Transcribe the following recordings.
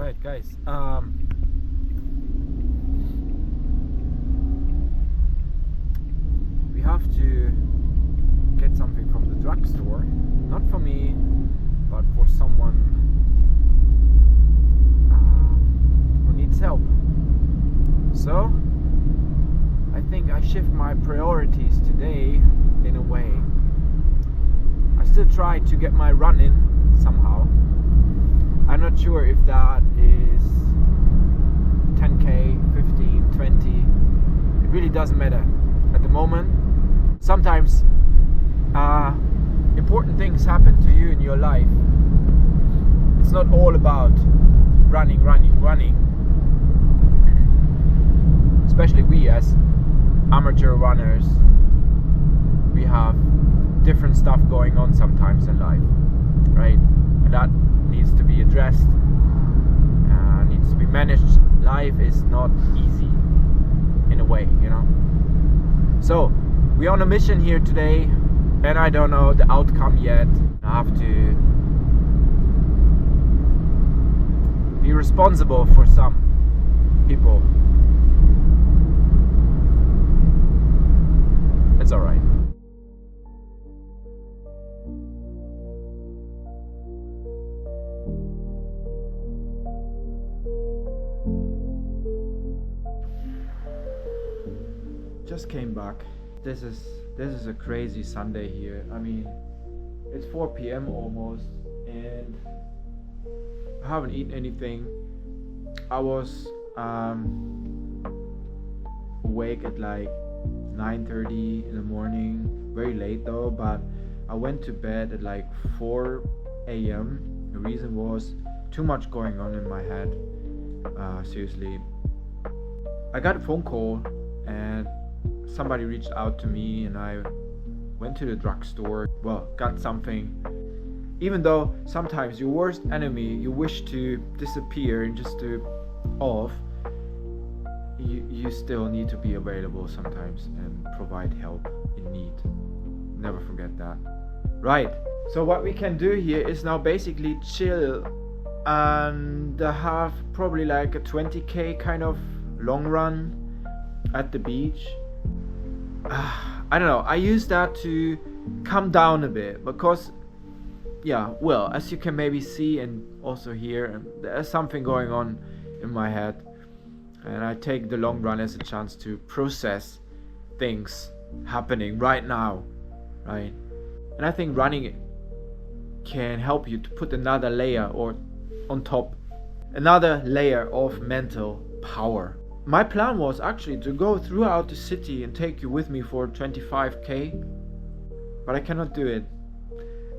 Right, guys. We have to get something from the drugstore. Not for me, but for someone who needs help. So, I think I shift my priorities today in a way. I still try to get my run in somehow. I'm not sure if that is 10k, 15, 20. It really doesn't matter at the moment. Sometimes important things happen to you in your life. It's not all about running. Especially we as amateur runners, we have different stuff going on sometimes in life, right? And that needs to be addressed, needs to be managed. Life is not easy in a way, you know. So we're on a mission here today, and I don't know the outcome yet. I have to be responsible for some people. It's alright. Just came back. This is a crazy Sunday here. I mean, it's 4 p.m. almost, and I haven't eaten anything. I was awake at like 9:30 in the morning, very late though, but I went to bed at like 4 a.m. The reason was too much going on in my head. Seriously, I got a phone call and somebody reached out to me, and I went to the drugstore. Well, got something. Even though sometimes your worst enemy, you wish to disappear and just to off, you still need to be available sometimes and provide help in need. Never forget that. Right, so what we can do here is now basically chill and have probably like a 20k kind of long run at the beach. I don't know, I use that to calm down a bit, because well, as you can maybe see and also hear, there's something going on in my head, and I take the long run as a chance to process things happening right now, right? And I think running can help you to put another layer, or on top, another layer of mental power. My plan was actually to go throughout the city and take you with me for 25k, but I cannot do it,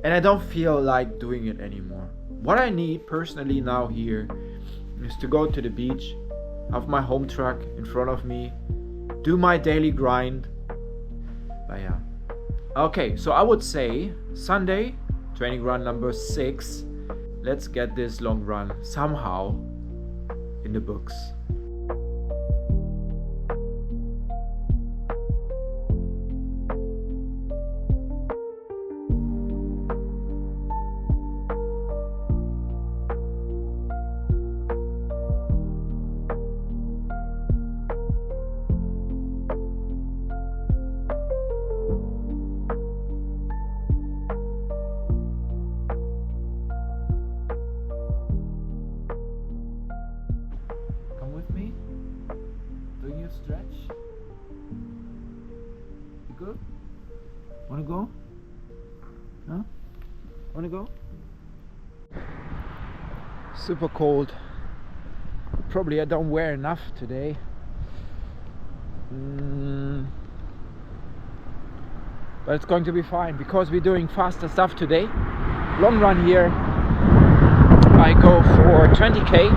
and I don't feel like doing it anymore. What I need personally now here is to go to the beach, have my home track in front of me, do my daily grind. But yeah, okay, so I would say Sunday training run number 6. Let's get this long run somehow in the books. Stretch. You good? Wanna go? Huh? Wanna go? Super cold. Probably I don't wear enough today. But it's going to be fine because we're doing faster stuff today. Long run here. I go for 20k.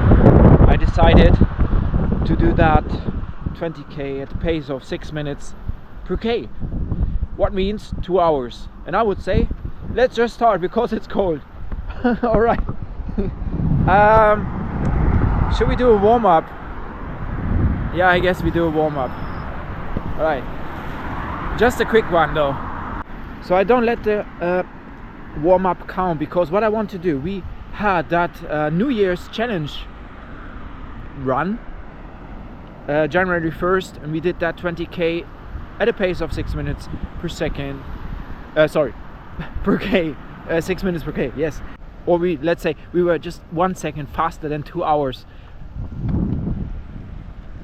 I decided to do that 20k at the pace of 6 minutes per k. What means 2 hours. And I would say let's just start because it's cold. Alright. Should we do a warm-up? Yeah, I guess we do a warm-up. Alright. Just a quick one though. So I don't let the warm-up count, because what I want to do, we had that New Year's challenge run, January 1st, and we did that 20k at a pace of 6 minutes per second. Per k, 6 minutes per k. Yes, or let's say we were just 1 second faster than 2 hours.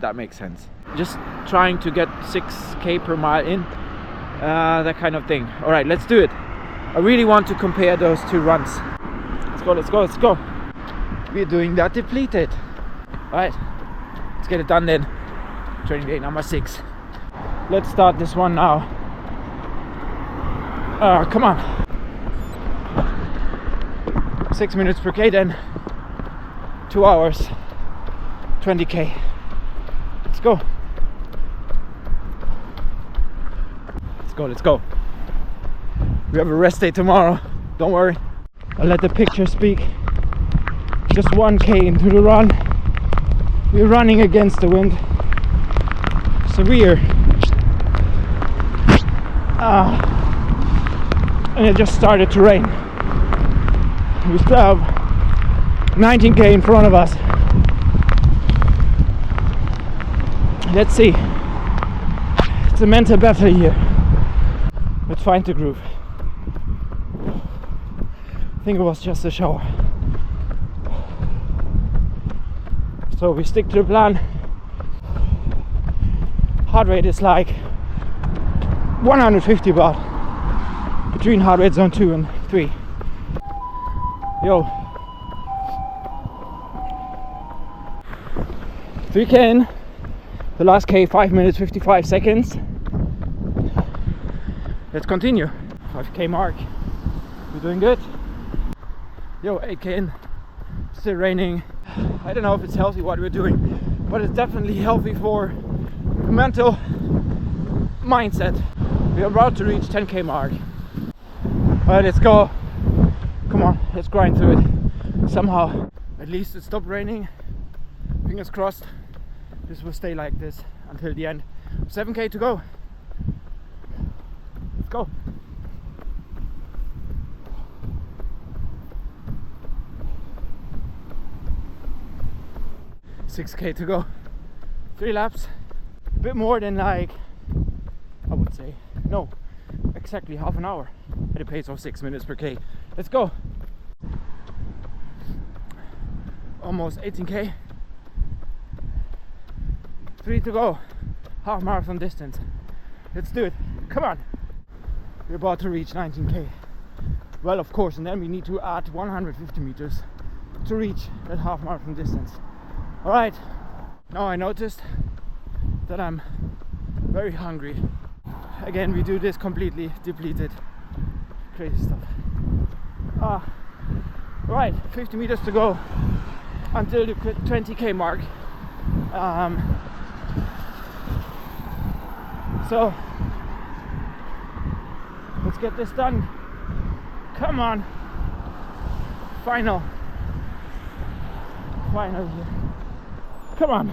That makes sense. Just trying to get 6k per mile in, that kind of thing. All right, let's do it. I really want to compare those two runs. Let's go. We're doing that depleted. All right, let's get it done then. Training day number 6. Let's start this one now. Come on. 6 minutes per k then. 2 hours, 20k. Let's go. Let's go. We have a rest day tomorrow. Don't worry. I'll let the picture speak. Just 1k into the run. We're running against the wind. Severe. And it just started to rain. We still have 19k in front of us. Let's see. It's a mental battle here. Let's find the groove. I think it was just a shower. So we stick to the plan. Heart rate is like 150 baht between heart rate zone 2 and 3. Yo. 3k in. The last k, 5 minutes 55 seconds. Let's continue. 5k mark. We're doing good. Yo, 8k in. Still raining. I don't know if it's healthy what we're doing, but it's definitely healthy for the mental mindset. We're about to reach 10k mark. Alright, let's go. Come on, let's grind through it. Somehow. At least it stopped raining. Fingers crossed. This will stay like this until the end. 7k to go. Let's go. $6k to go. 3 laps. A bit more than like, I would say, no, exactly half an hour at a pace of 6 minutes per k. Let's go. Almost 18k. 3 to go. Half marathon distance. Let's do it. Come on. We're about to reach 19k. Well, of course, and then we need to add 150 meters to reach that half marathon distance. Alright, now I noticed that I'm very hungry. Again, we do this completely depleted. Crazy stuff. Right, 50 meters to go until the 20k mark. So let's get this done. Come on. Final here. Come on.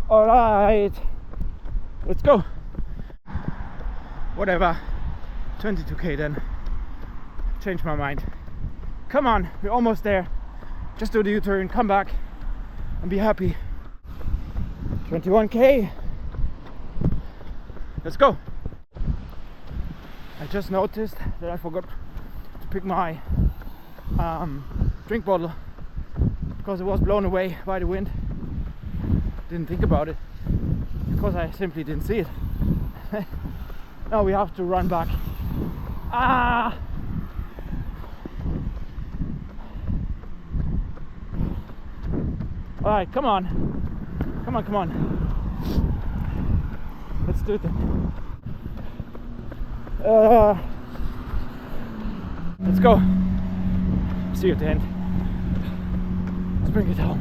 Alright. Let's go. Whatever. 22k then. Change my mind. Come on, we're almost there. Just do the U-turn, come back and be happy. 21k. Let's go. I just noticed that I forgot to pick my drink bottle because it was blown away by the wind. Didn't think about it because I simply didn't see it. Now we have to run back. Alright, come on. Let's do it then. Let's go. See you at the end. Let's bring it home.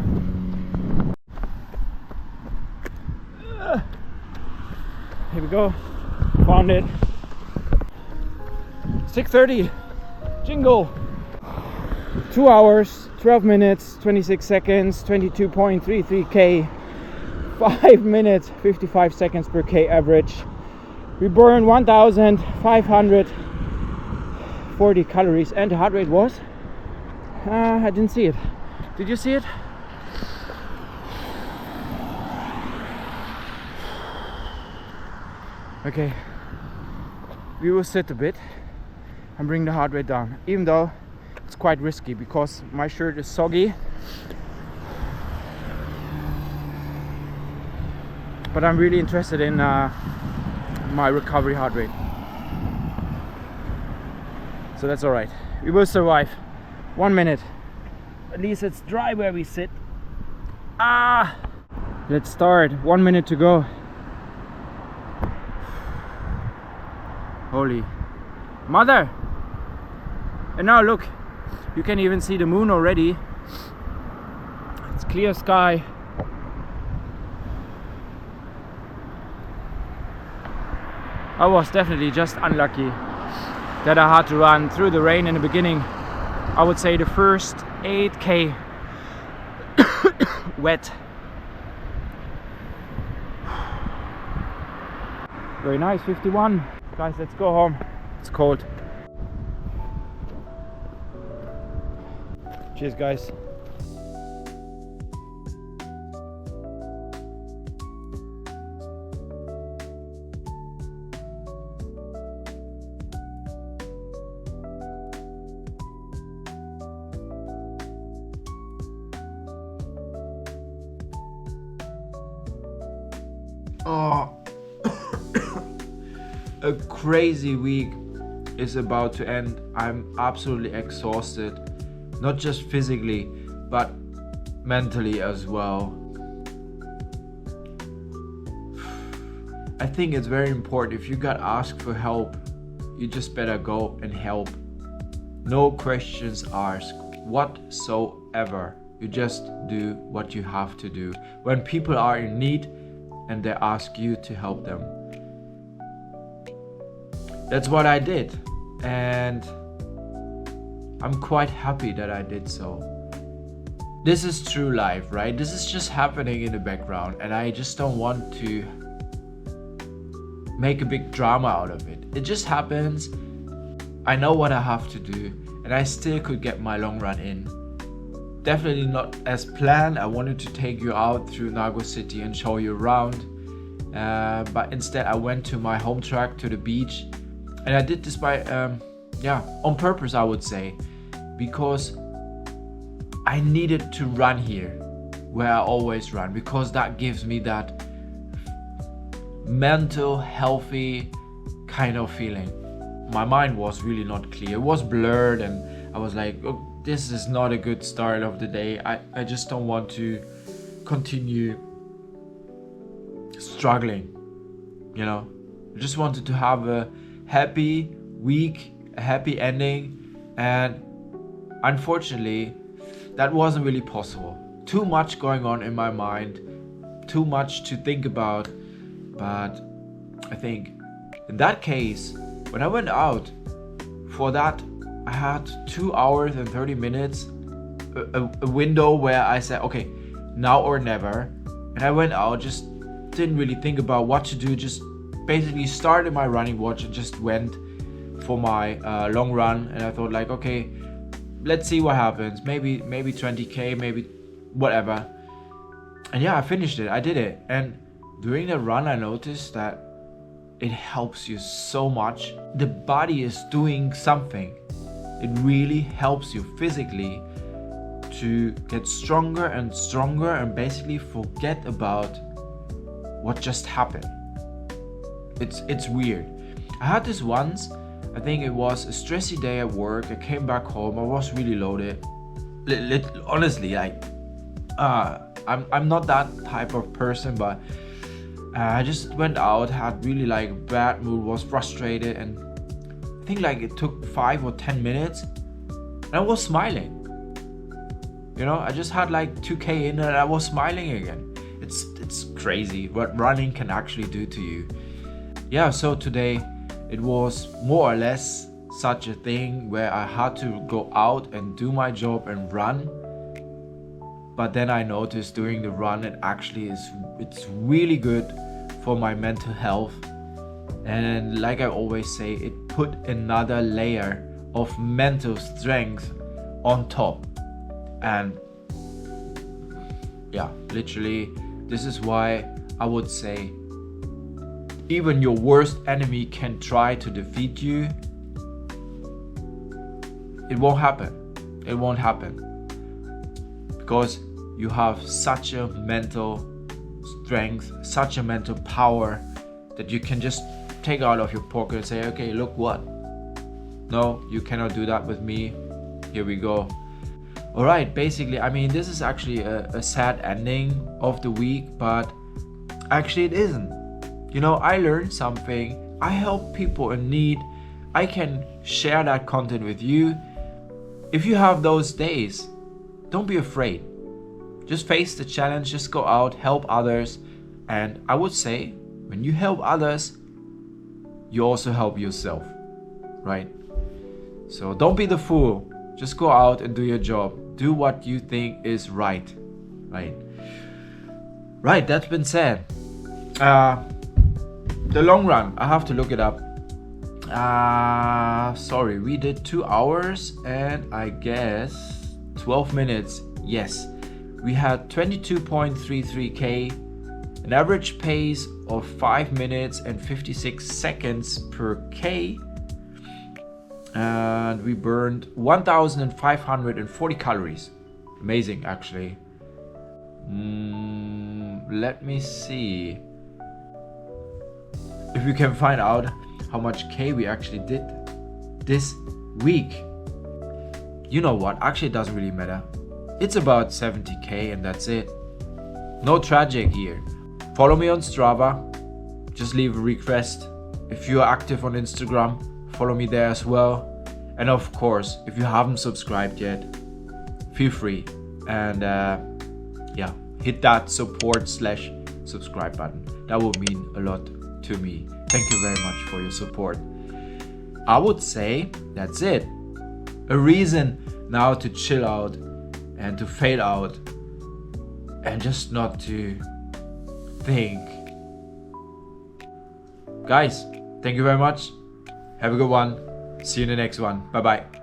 Here we go. Found it. 6:30. Jingle. 2 hours, 12 minutes, 26 seconds, 22.33k. 5 minutes, 55 seconds per k average. We burned 1,540 calories and the heart rate was I didn't see it. Did you see it? Okay, we will sit a bit and bring the heart rate down, even though it's quite risky because my shirt is soggy. But I'm really interested in my recovery heart rate. So that's alright. We will survive. 1 minute. At least it's dry where we sit. Let's start. 1 minute to go. Holy mother! And now look, you can even see the moon already. It's clear sky. I was definitely just unlucky that I had to run through the rain in the beginning. I would say the first 8k wet. Very nice, 51. Guys, let's go home. It's cold. Cheers, guys. Oh, a crazy week is about to end. I'm absolutely exhausted, not just physically, but mentally as well. I think it's very important, if you got asked for help, you just better go and help. No questions asked whatsoever. You just do what you have to do. When people are in need and they ask you to help them. That's what I did, and I'm quite happy that I did so. This is true life, right? This is just happening in the background, and I just don't want to make a big drama out of it. It just happens. I know what I have to do, and I still could get my long run in. Definitely not as planned. I wanted to take you out through Nago City and show you around, but instead I went to my home track, to the beach, and I did this by on purpose, I would say, because I needed to run here where I always run, because that gives me that mental healthy kind of feeling. My mind was really not clear. It was blurred, and I was like, oh, this is not a good start of the day. I just don't want to continue struggling, you know. I just wanted to have a happy week, a happy ending, and unfortunately that wasn't really possible. Too much going on in my mind, too much to think about. But I think in that case, when I went out for that, I had 2 hours and 30 minutes, a window where I said, okay, now or never. And I went out, just didn't really think about what to do, just basically started my running watch and just went for my long run. And I thought like, okay, let's see what happens. Maybe 20k, maybe whatever. And yeah, I finished it. I did it. And during the run, I noticed that it helps you so much. The body is doing something. It really helps you physically to get stronger and stronger and basically forget about what just happened. It's weird. I had this once. I think it was a stressy day at work. I came back home. I was really loaded. Honestly, like, I'm not that type of person, but I just went out, had really like bad mood, was frustrated, and I think like it took 5 or 10 minutes, and I was smiling. You know, I just had like 2k in and I was smiling again. It's crazy what running can actually do to you. Yeah, so today it was more or less such a thing where I had to go out and do my job and run. But then I noticed during the run it's really good for my mental health. And like I always say, it put another layer of mental strength on top. And yeah, literally, this is why I would say even your worst enemy can try to defeat you. It won't happen. It won't happen. Because you have such a mental strength, such a mental power that you can just take out of your pocket and say, okay, look what? No, you cannot do that with me. Here we go. Alright, basically, I mean, this is actually a sad ending of the week, but actually it isn't. You know, I learned something. I help people in need. I can share that content with you. If you have those days, don't be afraid. Just face the challenge, just go out, help others. And I would say, when you help others, you also help yourself, right? So don't be the fool. Just go out and do your job. Do what you think is right, right? Right, that's been said. The long run, I have to look it up. Sorry, we did 2 hours and I guess 12 minutes. Yes, we had 22.33k, an average pace of 5 minutes and 56 seconds per k, and we burned 1,540 calories. Amazing, actually. Let me see if we can find out how much K we actually did this week. You know what? Actually, it doesn't really matter. It's about 70k and that's it. No tragic here. Follow me on Strava. Just leave a request. If you are active on Instagram, follow me there as well. And of course, if you haven't subscribed yet, feel free. And yeah, hit that support/subscribe button. That would mean a lot to me. Thank you very much for your support. I would say that's it. A reason now to chill out and to fade out and just not to think. Guys, thank you very much. Have a good one. See you in the next one. Bye bye.